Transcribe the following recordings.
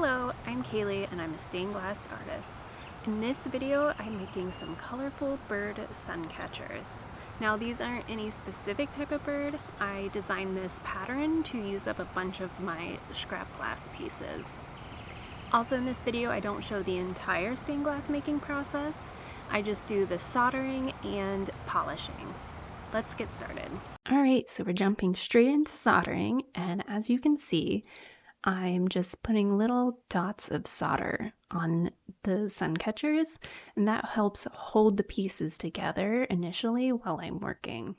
Hello, I'm Kaylee and I'm a stained glass artist. In this video, I'm making some colorful bird sun catchers. Now these aren't any specific type of bird. I designed this pattern to use up a bunch of my scrap glass pieces. Also in this video, I don't show the entire stained glass making process. I just do the soldering and polishing. Let's get started. Alright, so we're jumping straight into soldering, and as you can see, I'm just putting little dots of solder on the sun catchers, and that helps hold the pieces together initially while I'm working.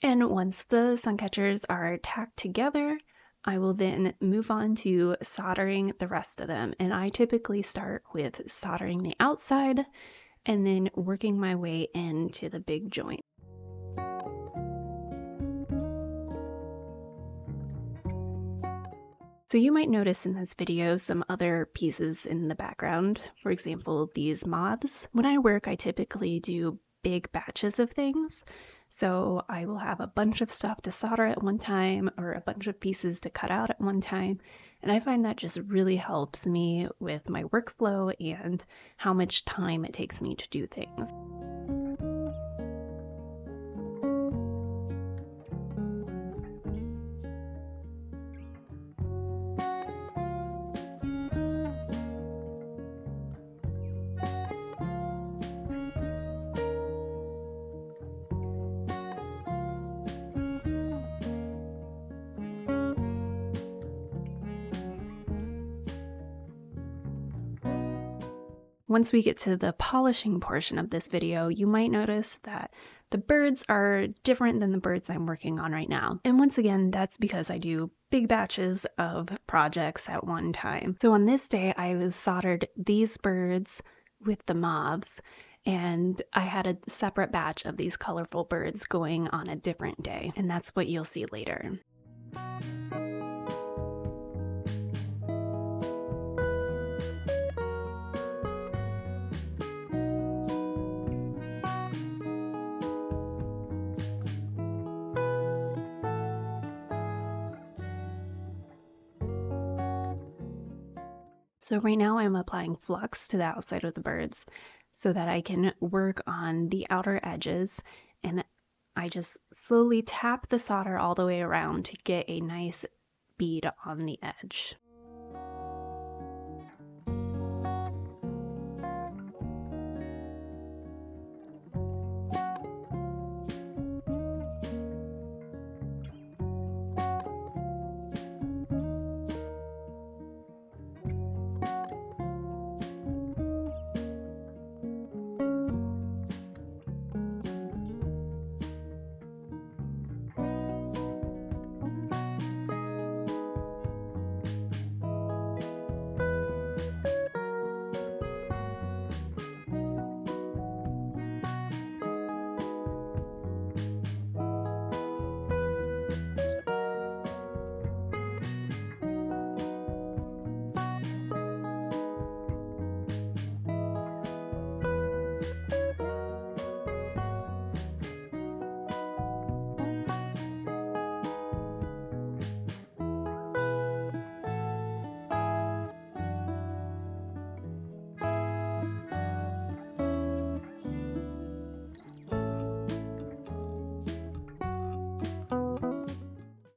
And once the sun catchers are tacked together, I will then move on to soldering the rest of them. And I typically start with soldering the outside and then working my way into the big joint. So you might notice in this video some other pieces in the background. For example, these moths. When I work, I typically do big batches of things. So I will have a bunch of stuff to solder at one time or a bunch of pieces to cut out at one time. And I find that just really helps me with my workflow and how much time it takes me to do things. Once we get to the polishing portion of this video, you might notice that the birds are different than the birds I'm working on right now. And once again, that's because I do big batches of projects at one time. So on this day, I soldered these birds with the moths, and I had a separate batch of these colorful birds going on a different day, and that's what you'll see later. So right now I'm applying flux to the outside of the birds so that I can work on the outer edges, and I just slowly tap the solder all the way around to get a nice bead on the edge.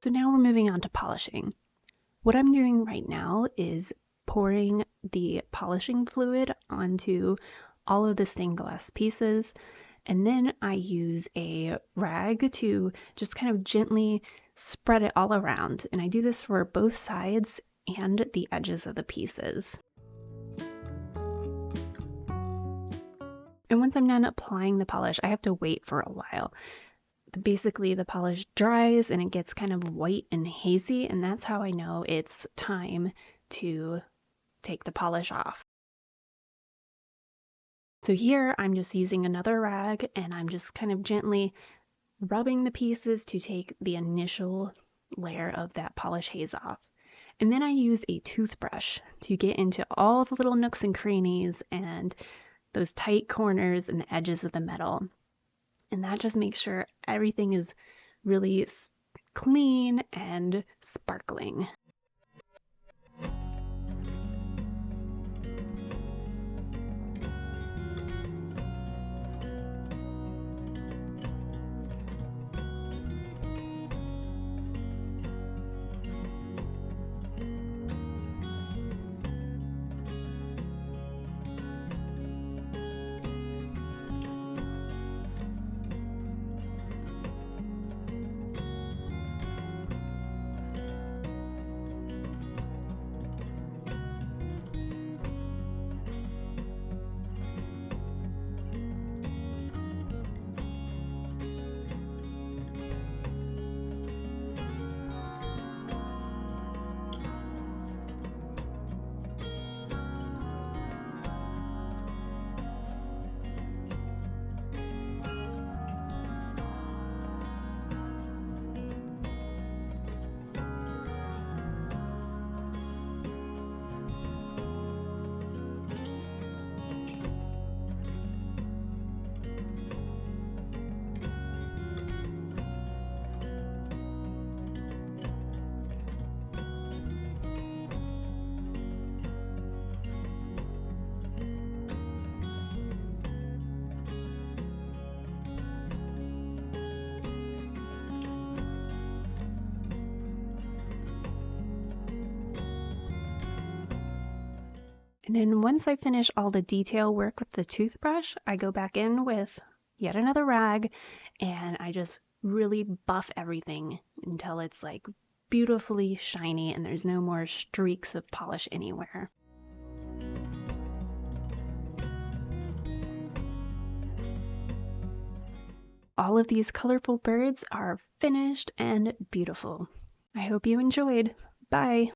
So now we're moving on to polishing. What I'm doing right now is pouring the polishing fluid onto all of the stained glass pieces, and then I use a rag to just kind of gently spread it all around, and I do this for both sides and the edges of the pieces. And once I'm done applying the polish, I have to wait for a while. Basically, the polish dries and it gets kind of white and hazy, and that's how I know it's time to take the polish off. So here I'm just using another rag and I'm just kind of gently rubbing the pieces to take the initial layer of that polish haze off. And then I use a toothbrush to get into all the little nooks and crannies and those tight corners and the edges of the metal. And that just makes sure everything is really clean and sparkling. And then once I finish all the detail work with the toothbrush, I go back in with yet another rag and I just really buff everything until it's like beautifully shiny and there's no more streaks of polish anywhere. All of these colorful birds are finished and beautiful. I hope you enjoyed. Bye!